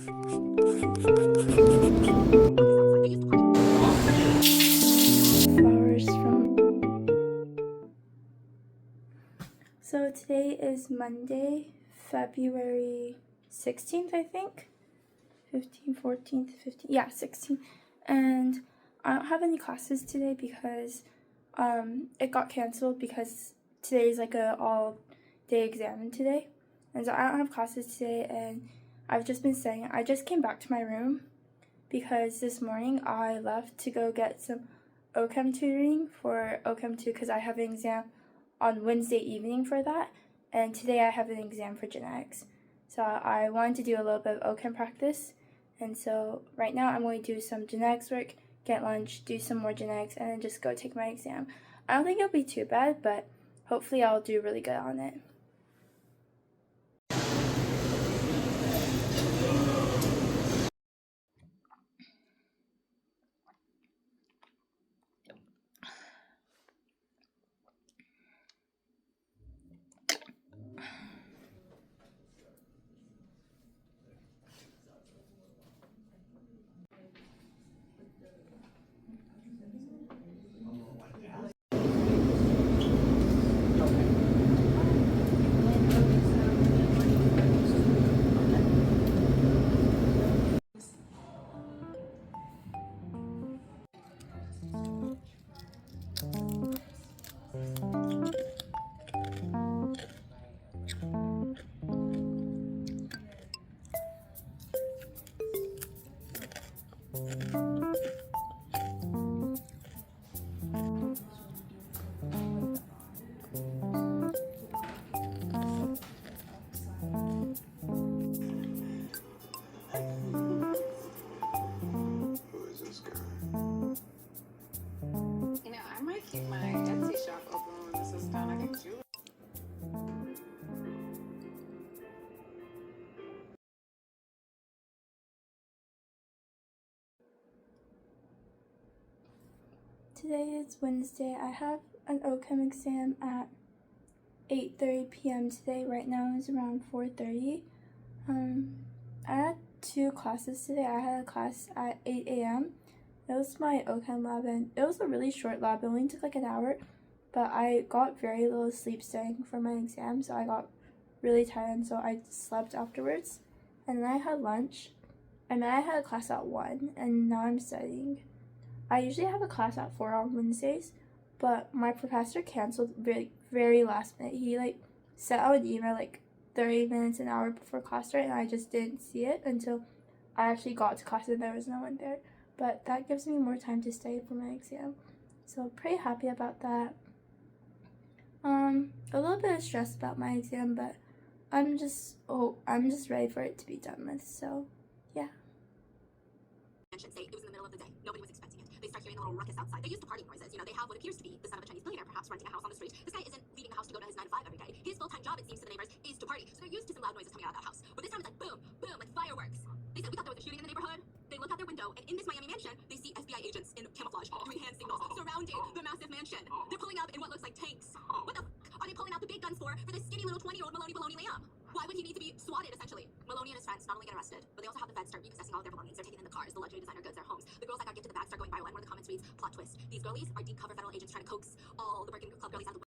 Flowers from. So today is Monday, February 16th, I think. 15th, 14th, 15th, yeah, 16th. And I don't have any classes today because it got canceled because today is like a all-day exam today. And so I don't have classes today, and I've just been studying. I just came back to my room because this morning I left to go get some OChem tutoring for OChem 2 because I have an exam on Wednesday evening for that, and today I have an exam for genetics. So I wanted to do a little bit of OChem practice, and so right now I'm going to do some genetics work, get lunch, do some more genetics, and then just go take my exam. I don't think it'll be too bad, but hopefully I'll do really good on it. Keep my Etsy shop open when this is done. I think Julie. Today is Wednesday. I have an OChem exam at 8:30 p.m. today. Right now it's around 4:30. I had two classes today. I had a class at 8 a.m. It was my OChem lab, and it was a really short lab. It only took like an hour, but I got very little sleep studying for my exam, so I got really tired, and so I slept afterwards. And then I had lunch, and then I had a class at 1, and now I'm studying. I usually have a class at 4 on Wednesdays, but my professor canceled very last minute. He sent out an email 30 minutes, an hour before class start, and I just didn't see it until I actually got to class and there was no one there. But that gives me more time to study for my exam, so pretty happy about that. A little bit of stress about my exam, but I'm just ready for it to be done with. So yeah. Say it was in the middle of the day. Nobody was expecting it. They start hearing a little ruckus outside. They're used to party noises. They have what appears to be the son of a Chinese billionaire, perhaps renting a house on the street. This guy isn't leaving the house to go to his 9 to 5 every day. His full-time job, it seems to the neighbors, is to party. So they're used to some loud noises coming out of that house. But this time it's like boom, boom, like fireworks. They said we thought there was a shooting in the neighborhood. They look out their window, and in this Miami mansion, they see FBI agents in camouflage doing hand signals surrounding the massive mansion. They're pulling up in what looks like tanks. What the are they pulling out the big guns for this skinny little 20-year-old Maloney Baloney Liam? Why would he need to be swatted, essentially? Maloney and his friends not only get arrested, but they also have the feds start repossessing all of their belongings. They're taking in the cars, the luxury designer goods, their homes. The girls that got gifted the bags start going viral, and one of the comments reads, plot twist. These girlies are deep cover federal agents trying to coax all the Birkin Club girlies out of the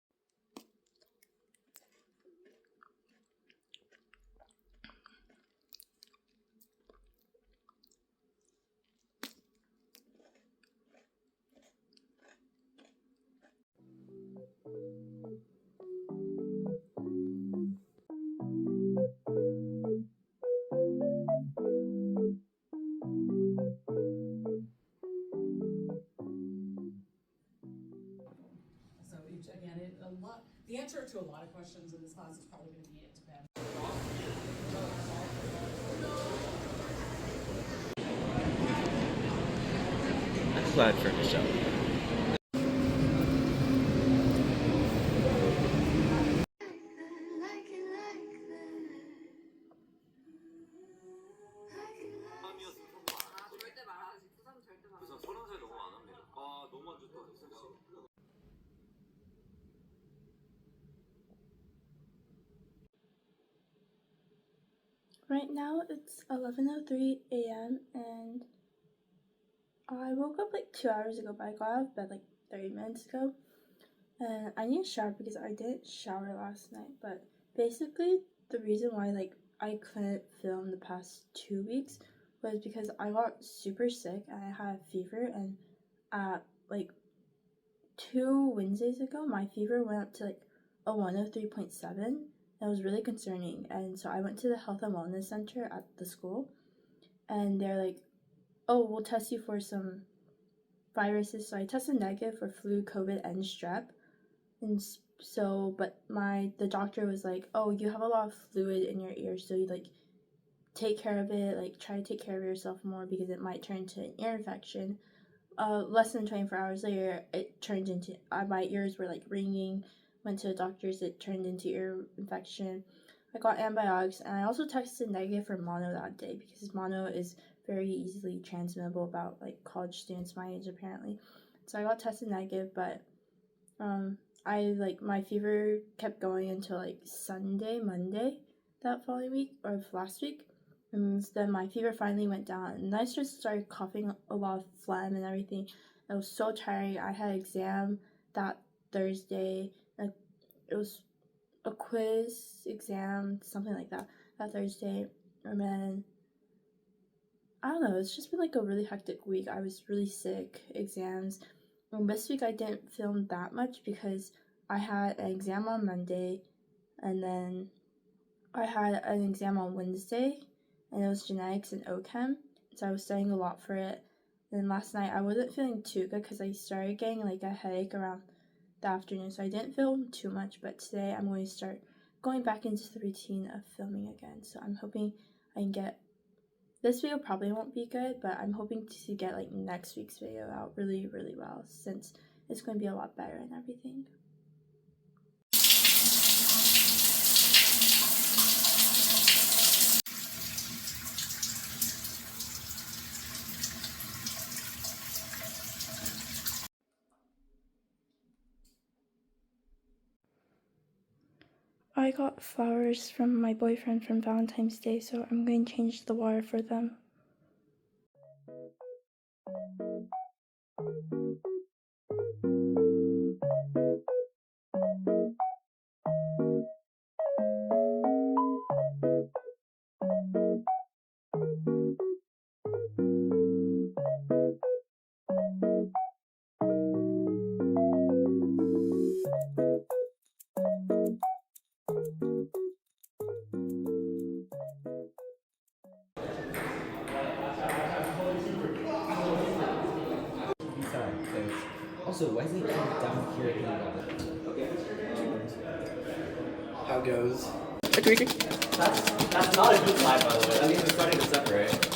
The answer to a lot of questions in this class is probably going to be it depends. I'm glad for Michelle. Right now it's 11:03 a.m. and I woke up like 2 hours ago, but I got out of bed like 30 minutes ago. And I need a shower because I didn't shower last night. But basically, the reason why like I couldn't film the past 2 weeks was because I got super sick and I had a fever. And like 2 Wednesdays ago, my fever went up to like a 103.7. That was really concerning. And so I went to the health and wellness center at the school, and they're like, "Oh, we'll test you for some viruses." So I tested negative for flu, COVID, and strep. And so, but the doctor was like, "Oh, you have a lot of fluid in your ear, so you like take care of it. Like try to take care of yourself more because it might turn to an ear infection." Less than 24 hours later, it turned into my ears were like ringing. Went to the doctors, it turned into ear infection. I got antibiotics, and I also tested negative for mono that day because mono is very easily transmittable about like college students my age apparently. So I got tested negative, but I like my fever kept going until like Monday that following week or last week. And then my fever finally went down, and I just started coughing a lot of phlegm and everything. It was so tiring. I had an exam that Thursday. It was a quiz exam, something like that Thursday. And then I don't know, it's just been like a really hectic week. I was really sick, exams. And this week I didn't film that much because I had an exam on Monday, and then I had an exam on Wednesday, and it was genetics and OChem, so I was studying a lot for it. Then last night I wasn't feeling too good because I started getting like a headache around the afternoon, so I didn't film too much. But today I'm going to start going back into the routine of filming again. So I'm hoping I can get this video probably won't be good, but I'm hoping to get like next week's video out really, really well since it's going to be a lot better and everything. I got flowers from my boyfriend from Valentine's Day, so I'm going to change the water for them. Also, why is it down here? How goes? That's not a good slide, by the way. That means we're starting to separate.